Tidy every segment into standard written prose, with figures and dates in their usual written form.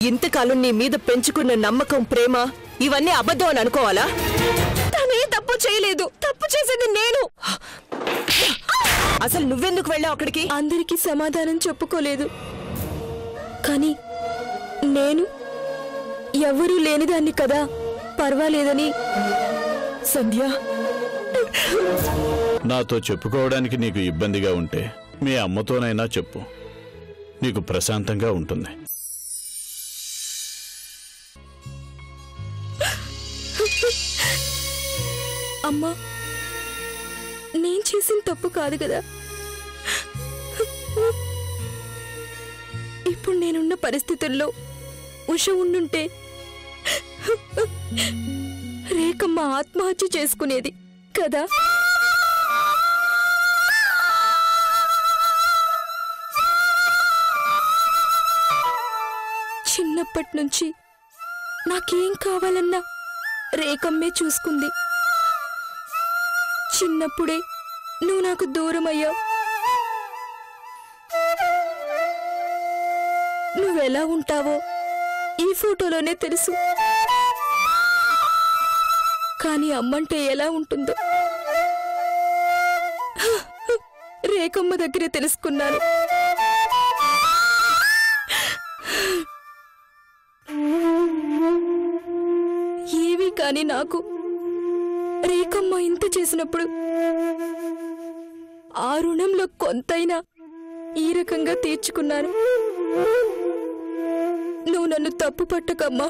ఇంతకాలం నీ మీద పెంచుకున్న నమ్మకం, ప్రేమ ఇవన్నీ అబద్ధం అని అనుకోవాలా? తనే తప్పు చేయలేదు, తప్పు చేసింది నేను. అసలు నువ్వెందుకు వెళ్ళావు అక్కడికి? అందరికీ సమాధానం చెప్పుకోలేదు, కానీ నేను ఎవరూ లేనిదాన్ని కదా, పర్వాలేదని. సంధ్య, నాతో చెప్పుకోవడానికి నీకు ఇబ్బందిగా ఉంటే మీ అమ్మతోనైనా చెప్పు, నీకు ప్రశాంతంగా ఉంటుంది. అమ్మా, నేను చేసిన తప్పు కాదు కదా. ఇప్పుడు నేనున్న పరిస్థితుల్లో ఉష ఉండుంటే రేఖమ్మ ఆత్మహత్య చేసుకునేది కదా. చిన్నప్పటి నుంచి నాకేం కావాలన్నా రేఖమ్మే చూసుకుంది. చిన్నప్పుడే నువ్వు నాకు దూరం అయ్యావు. నువ్వెలా ఉంటావో ఈ ఫోటోలోనే తెలుసు, కానీ అమ్మంటే ఎలా ఉంటుందో రేఖమ్మ దగ్గరే తెలుసుకున్నాను. ఏవి కాని నాకు రేఖమ్మ ఇంత చేసినప్పుడు ఆ రుణంలో కొంతైనా ఈ రకంగా తీర్చుకున్నాను. నువ్వు నన్ను తప్పు పట్టకమ్మా.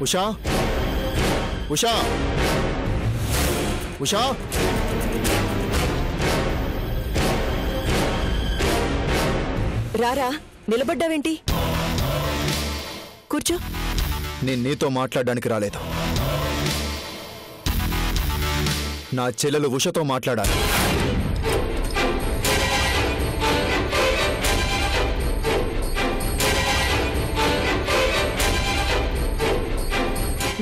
ఉషా, ఉషా, ఉషా, రారా, నిలబడ్డావేంటి? కూర్చో. నేను నీతో మాట్లాడడానికి రాలేదు, నా చెల్లెలు ఉషతో మాట్లాడాలి.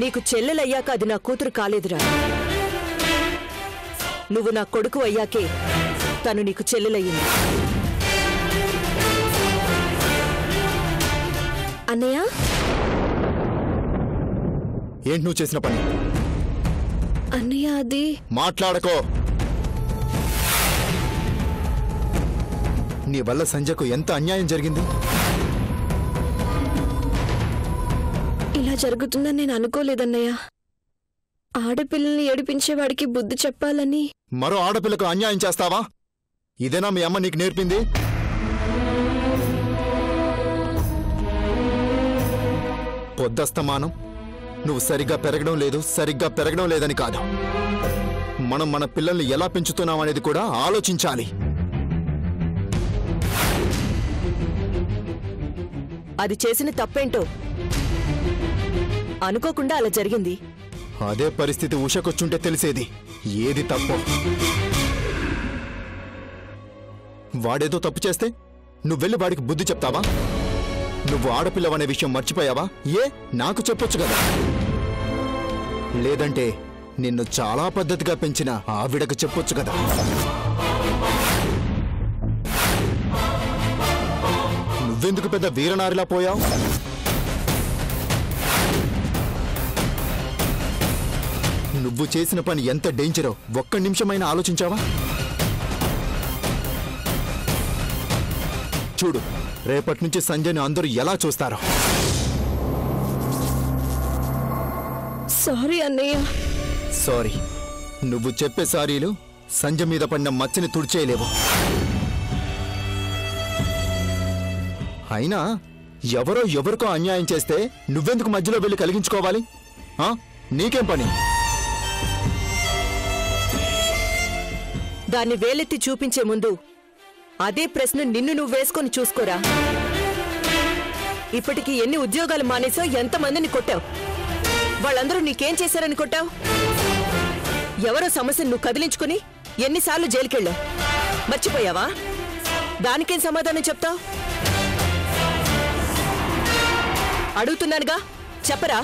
నీకు చెల్లెలయ్యాక అది నా కూతురు కాలేదురా. నువ్వు నా కొడుకు అయ్యాకే తను నీకు చెల్లెలయ్యింది. అన్నయ్య, ఏంటి నువ్వు చేసిన పని? అన్నయ్య అది మాట్లాడకో. నీ వల్ల సంజయ్కు ఎంత అన్యాయం జరిగింది. ఇలా జరుగుతుందని నేను అనుకోలేదన్నయ్య. ఆడపిల్లల్ని ఏడిపించేవాడికి బుద్ధి చెప్పాలని. మరో ఆడపిల్లకు అన్యాయం చేస్తావా? ఇదేనా మీ అమ్మ నీకు నేర్పింది? పొద్దస్తమానం నువ్వు సరిగ్గా పెరగడం లేదని కాదు, మనం మన పిల్లల్ని ఎలా పెంచుతున్నాం అనేది కూడా ఆలోచించాలి. అది చేసిన తప్పేంటో అనుకోకుండా అలా జరిగింది. అదే పరిస్థితి ఉషకొచ్చుంటే తెలిసేది ఏది తప్పో. వాడేదో తప్పు చేస్తే నువ్వెళ్ళి వాడికి బుద్ధి చెప్తావా? నువ్వు ఆడపిల్లవనే విషయం మర్చిపోయావా? నాకు చెప్పొచ్చు కదా. లేదంటే నిన్ను చాలా పద్ధతిగా పెంచిన ఆవిడకు చెప్పొచ్చు కదా. నువ్వెందుకు పెద్ద వీరనారిలా పోయావు? నువ్వు చేసిన పని ఎంత డేంజరో ఒక్క నిమిషమైనా ఆలోచించావా? చూడు, రేపటి నుంచి సంజయ్ని అందరూ ఎలా చూస్తారో. సారీ అన్నయ్య. సారీ? నువ్వు చెప్పే సారీలు సంజయ్ మీద పడిన మచ్చని తుడిచేయలేవు. అయినా ఎవరికో అన్యాయం చేస్తే నువ్వెందుకు మధ్యలో వెళ్ళి కలిగించుకోవాలి? నీకేం పని? దాన్ని వేలెత్తి చూపించే ముందు అదే ప్రశ్న నిన్ను నువ్వు వేసుకొని చూసుకోరా. ఇప్పటికి ఎన్ని ఉద్యోగాలు మానేసావు, ఎంతమందిని కొట్టావు? వాళ్ళందరూ నీకేం చేశారని కొట్టావు? ఎవరో సమస్యను నువ్వు కదిలించుకుని ఎన్నిసార్లు జైలుకెళ్ళావు? మర్చిపోయావా? దానికేం సమాధానం చెప్తావు? అడుగుతున్నానుగా, చెప్పరా?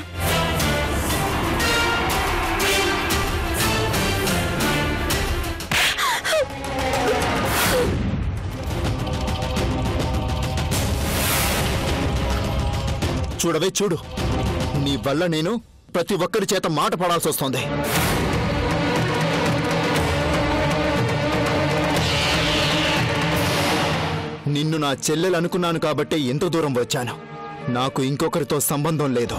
చూడవే చూడు, నీ వల్ల నేను ప్రతి ఒక్కరి చేత మాట పడాల్సి వస్తోంది. నిన్ను నా చెల్లెలు అనుకున్నాను కాబట్టే ఎంతో దూరం వచ్చాను. నాకు ఇంకొకరితో సంబంధం లేదు.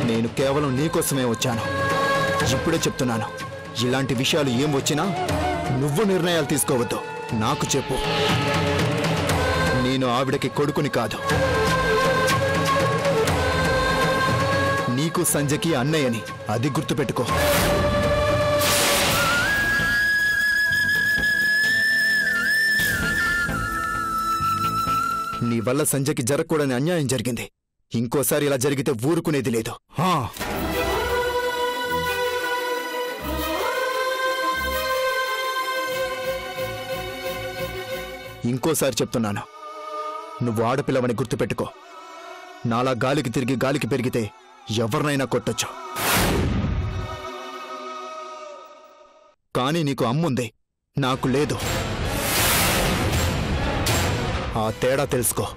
నేను కేవలం నీకోసమే వచ్చాను. ఇప్పుడే చెప్తున్నాను, ఇలాంటి విషయాలు ఏం వచ్చినా నువ్వు నిర్ణయాలు తీసుకోవద్దు. నాకు చెప్పు. నేను ఆవిడకి కొడుకుని కాదు, నీకు సంజయ్కి అన్నయ్యని. అది గుర్తుపెట్టుకో. నీ వల్ల సంజయ్కి జరగకూడని అన్యాయం జరిగింది. ఇంకోసారి ఇలా జరిగితే ఊరుకునేది లేదు. ఇంకోసారి చెప్తున్నాను, నువ్వు ఆడపిల్లవని గుర్తుపెట్టుకో. నాలా గాలికి తిరిగి గాలికి పెరిగితే ఎవరినైనా కొట్టొచ్చు. కానీ నీకు అమ్ముంది, నాకు లేదు. ఆ తేడా తెలుసుకో.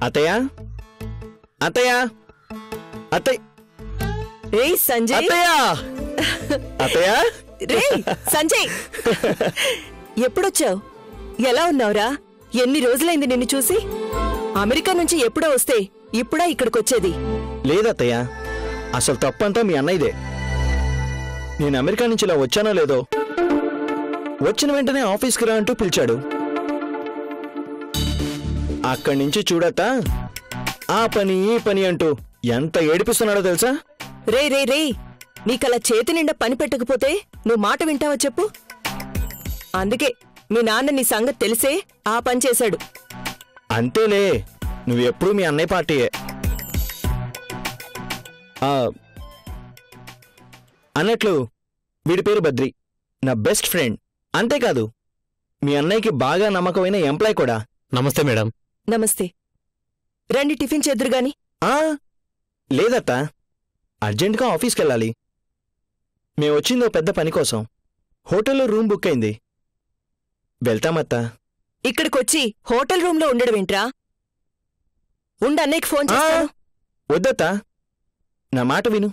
అత్తయ్య అత్తయ్య అత్తయ్య రే సంజయ్, అత్తయ్య రే సంజయ్, ఎప్పుడొచ్చావు? ఎలా ఉన్నావురా? ఎన్ని రోజులైంది నిన్ను చూసి? అమెరికా నుంచి ఎప్పుడో వస్తే ఇప్పుడా ఇక్కడికొచ్చేది? లేదత్తయ్య, అసలు తప్పంతా మీ అన్నయ్యదే. నేను అమెరికా నుంచి ఇలా వచ్చానో లేదో, వచ్చిన వెంటనే ఆఫీస్కి రా అంటూ పిలిచాడు. అక్కడి నుంచి చూడత్త ఆ పని ఈ పని అంటూ ఎంత ఏడిపిస్తున్నాడో తెలుసా? రే రే రే, నీకలా చేతి నిండా పని పెట్టకపోతే నువ్వు మాట వింటావా చెప్పు? అందుకే మీ నాన్న నీ సంగతి తెలిసే ఆ పని చేశాడు. అంతేలే, నువ్వెప్పుడూ మీ అన్నయ్య పార్టీయే. అన్నట్లు వీడి పేరు బద్రి, నా బెస్ట్ ఫ్రెండ్. అంతేకాదు మీ అన్నయ్యకి బాగా నమ్మకమైన ఎంప్లాయ్ కూడా. నమస్తే మేడం. నమస్తే. రండి టిఫిన్ చేద్దురు గాని. లేదత్తా, అర్జెంటుగా ఆఫీస్కి వెళ్ళాలి. మేము వచ్చిందో పెద్ద పని కోసం. హోటల్లో రూమ్ బుక్ అయింది, వెళ్తామత్తా. ఇక్కడికొచ్చి హోటల్ రూమ్ లో ఉండడమేంట్రా? అన్నయ్యకి ఫోన్ చేస్తాను. వద్దత్తా, నా మాట విను.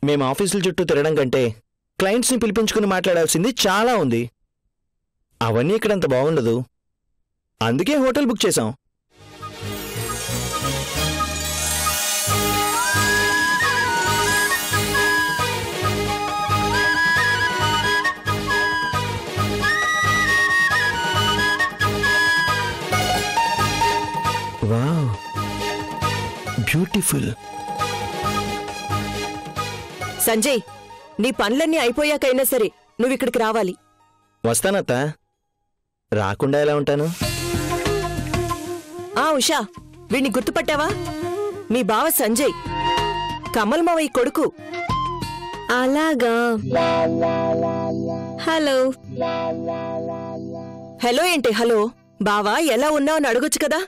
మేము ఆఫీసుల చుట్టూ తిరగడం కంటే క్లయింట్స్ని పిలిపించుకుని మాట్లాడాల్సింది చాలా ఉంది. అవన్నీ ఇక్కడంత బాగుండదు, అందుకే హోటల్ బుక్ చేశాం. Wow, beautiful. సంజయ్, నీ పనులన్నీ అయిపోయాకైనా సరే నువ్విక్కడికి రావాలి. వస్తానత్తా, రాకుండా ఎలా ఉంటాను? ఉషా, వీణ్ణి గుర్తుపట్టావా? మీ బావ సంజయ్, కమల్ మావయ్య కొడుకు. అలాగా. హలో. హలో ఏంటి హలో? బావా ఎలా ఉన్నావు అని అడగొచ్చు కదా.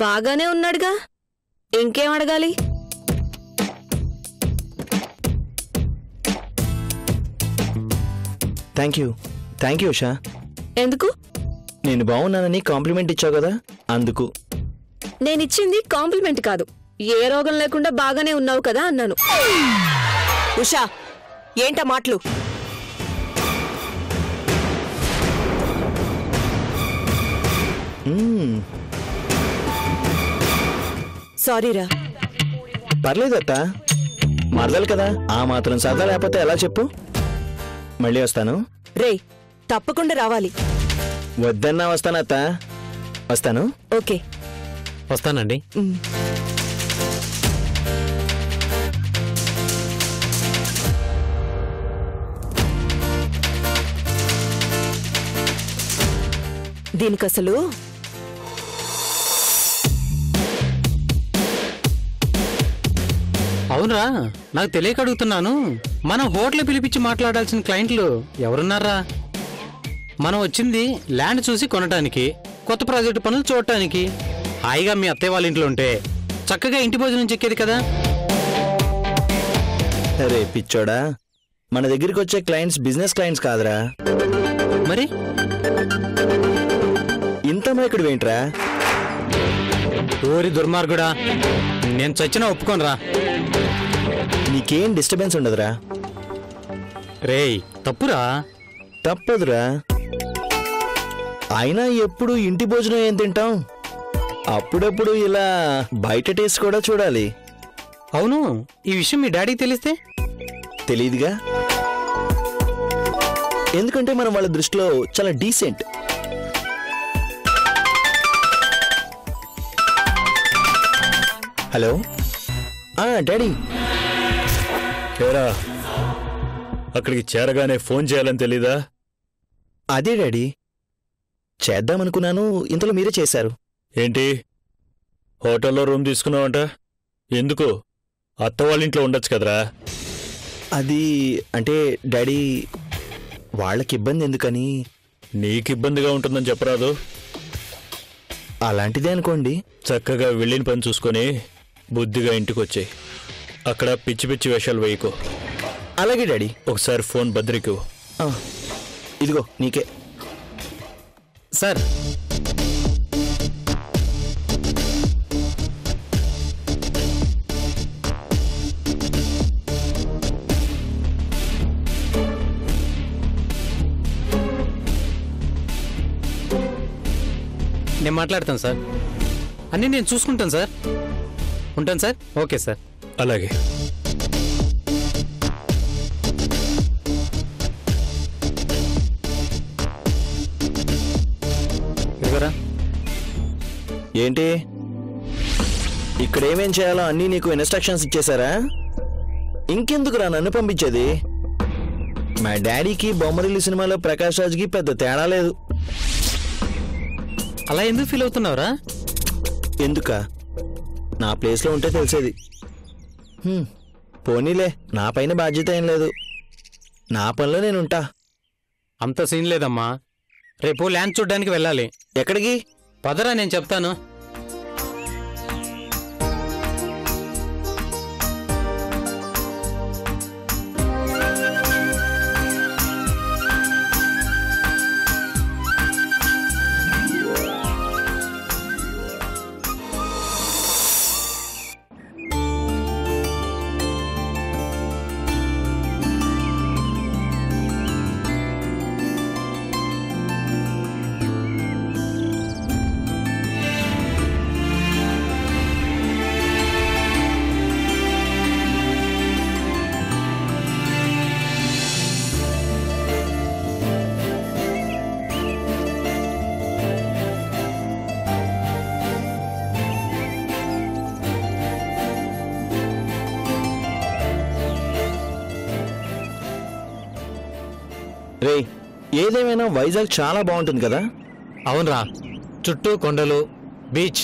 బాగానే ఉన్నాడుగా, ఇంకేం అడగాలి? Thank you Usha. ఎందుకు? నేను బాగున్నానని కాంప్లిమెంట్ ఇచ్చావు కదా, అందుకు. నేనిచ్చింది కాంప్లిమెంట్ కాదు, ఏ రోగం లేకుండా బాగానే ఉన్నావు కదా అన్నాను. ఉషా, ఏంటా మాటలు? సారీరా. పర్లేదత్తా, మరదలు కదా, ఆ మాత్రం సరదా లేకపోతే ఎలా చెప్పు. మళ్ళీ వస్తాను. రే, తప్పకుండా రావాలి. వద్దన్నా వస్తానత్తా, వస్తాను. ఓకే, వస్తానండి. దీనికసలు అవునరా, నాకు తెలియక అడుగుతున్నాను. మనం హోటల్ పిలిపించి మాట్లాడాల్సిన క్లయింట్లు ఎవరున్నారా? మనం వచ్చింది ల్యాండ్ చూసి కొనటానికి, కొత్త ప్రాజెక్టు పనులు చూడటానికి. హాయిగా మీ అత్తయ్య వాళ్ళ ఇంట్లో ఉంటే చక్కగా ఇంటి భోజనం చెక్కేది కదా. అరే పిచ్చోడా, మన దగ్గరికి వచ్చే క్లయింట్స్ బిజినెస్ క్లయింట్స్ కాదురా. మరి ఇంత మైకుడు ఏంట్రా? ఊరి దుర్మార్గుడా, నేను చచ్చినా ఒప్పుకోనరా. నీకేం డిస్టర్బెన్స్ ఉండదురా. రేయ్, తప్పురా. తప్పదురా. అయినా ఎప్పుడు ఇంటి భోజనం ఏం తింటాం, అప్పుడప్పుడు ఇలా బయట టేస్ట్ కూడా చూడాలి. అవును, ఈ విషయం మీ డాడీకి తెలిస్తే? తెలీదుగా, ఎందుకంటే మనం వాళ్ళ దృష్టిలో చాలా డీసెంట్. Hello daddy. ఏరా, అక్కడికి చేరగానే ఫోన్ చేయాలని తెలీదా? అదే డాడీ, చేద్దామనుకున్నాను, ఇంతలో మీరే చేశారు. ఏంటి, హోటల్లో రూమ్ తీసుకున్నావంట? ఎందుకు? అత్త వాళ్ళ ఇంట్లో ఉండొచ్చు కదరా. అది అంటే డాడీ, వాళ్ళకి ఇబ్బంది ఎందుకని. నీకు ఇబ్బందిగా ఉంటుందని చెప్పరాదు. అలాంటిదే అనుకోండి. చక్కగా వెళ్ళిన పని చూసుకొని బుద్ధిగా ఇంటికొచ్చాయి. అక్కడ పిచ్చి పిచ్చి వేషాలు వేయకు. అలాగే డాడీ. ఒకసారి ఫోన్ బద్రికి. ఇదిగో నీకే. సార్, నేను మాట్లాడతాను సార్, అన్నీ నేను చూసుకుంటాను సార్. ఉంటాను సార్. Okay sir. అలాగే. ఇదిగోరా. ఏంటి ఇక్కడ ఏమేం చేయాలో అన్నీ నీకు ఇన్స్ట్రక్షన్స్ ఇచ్చేశారా? ఇంకెందుకురా నన్ను పంపించేది? మా డాడీకి బొమ్మరిల్లు సినిమాలో ప్రకాష్ రాజ్కి పెద్ద తేడా లేదు. అలా ఎందుకు ఫీల్ అవుతున్నావురా? ఎందుక? నా ప్లేస్లో ఉంటే తెలిసేది. పోనీలే, నా పైన బాధ్యత ఏం లేదు. నా పనిలో నేనుంటా. అంత సీన్ లేదమ్మా. రేపు ల్యాండ్ చూడ్డానికి వెళ్ళాలి. ఎక్కడికి? పదరా, నేను చెప్తాను. రే, ఏదేమైనా వైజాగ్ చాలా బాగుంటుంది కదా? అవునరా, చుట్టూ కొండలు, బీచ్,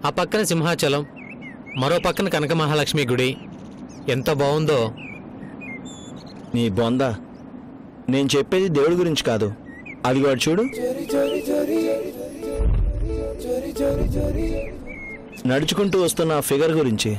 ఆ పక్కన సింహాచలం, మరో పక్కన కనక మహాలక్ష్మి గుడి. ఎంత బాగుందో. నీ బొంద, నేను చెప్పేది దేవుడి గురించి కాదు. అది వాడు చూడు, నడుచుకుంటూ వస్తున్న ఆ ఫిగర్ గురించి.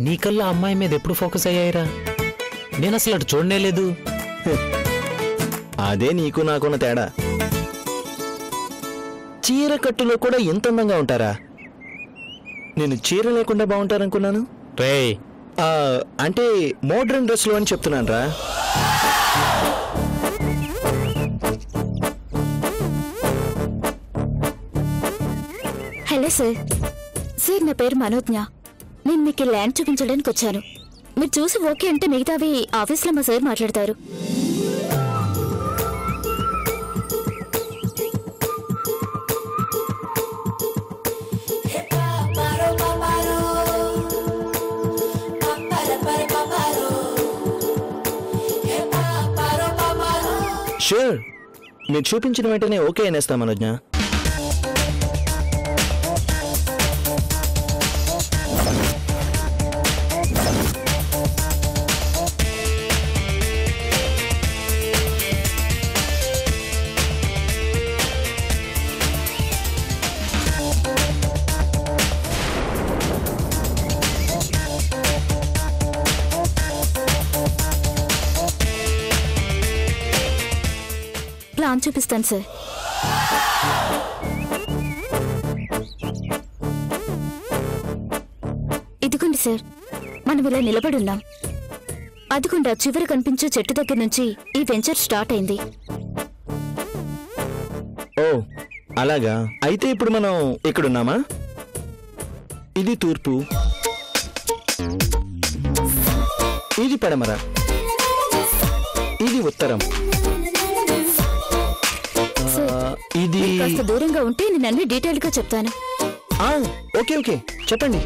నీ కల్లా అమ్మాయి మీద ఎప్పుడు ఫోకస్ అయ్యాయిరా? నేను అసలు అటు చూడనే లేదు. అదే నీకు నాకున్న తేడా. చీర కట్టులో కూడా ఎంత అందంగా ఉంటారా? నేను చీర లేకుండా బాగుంటారనుకున్నాను. రే, అంటే మోడ్రన్ డ్రెస్లు అని చెప్తున్నాను రా. Hello sir. సార్, నా పేరు మనోజ్ఞ. నేను మీకు ల్యాండ్ చూపించడానికి వచ్చాను. మీరు చూసి ఓకే అంటే మిగతావి ఆఫీస్లో మా సార్ మాట్లాడతారు. షూర్, మీరు చూపించిన వెంటనే ఓకే అనేస్తా మనోజ్ఞ. ప్లాన్ చూపిస్తాను సార్. ఇదిగోండి సార్, మనం ఇలా నిలబడున్నాం. అదిగోండి, చివరి కనిపించే చెట్టు దగ్గర నుంచి ఈ వెంచర్ స్టార్ట్ అయింది. ఓ అలాగా, అయితే ఇప్పుడు మనం ఇక్కడున్నామా? ఇది తూర్పు, ఇది పడమర, ఇది ఉత్తరం. ఇది కాస్త దూరంగా ఉంటే నేను అన్ని డీటెయిల్ గా చెప్తాను. ఓకే ఓకే, చెప్పండి.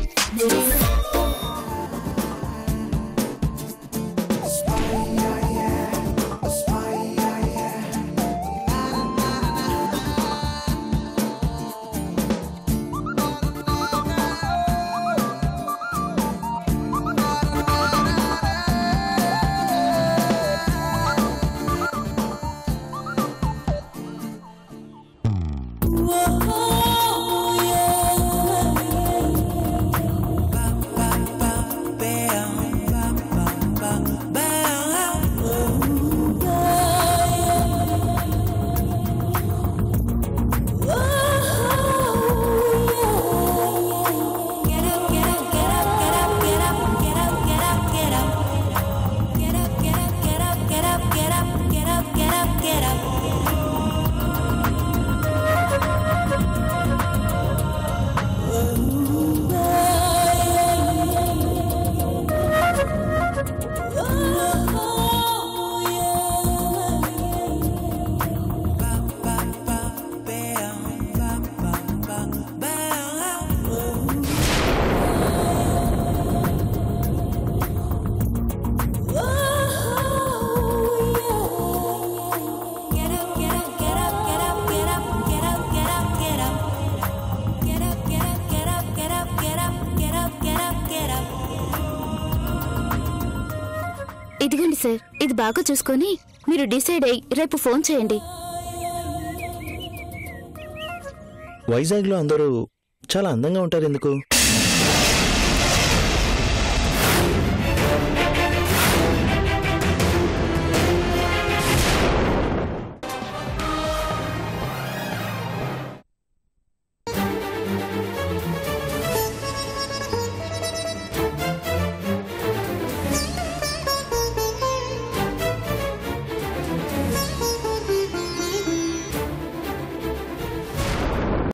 ఇదిగోండి సార్, ఇది బాగా చూసుకొని మీరు డిసైడ్ అయ్యి రేపు ఫోన్ చేయండి. వైజాగ్లో అందరూ చాలా అందంగా ఉంటారు ఎందుకు?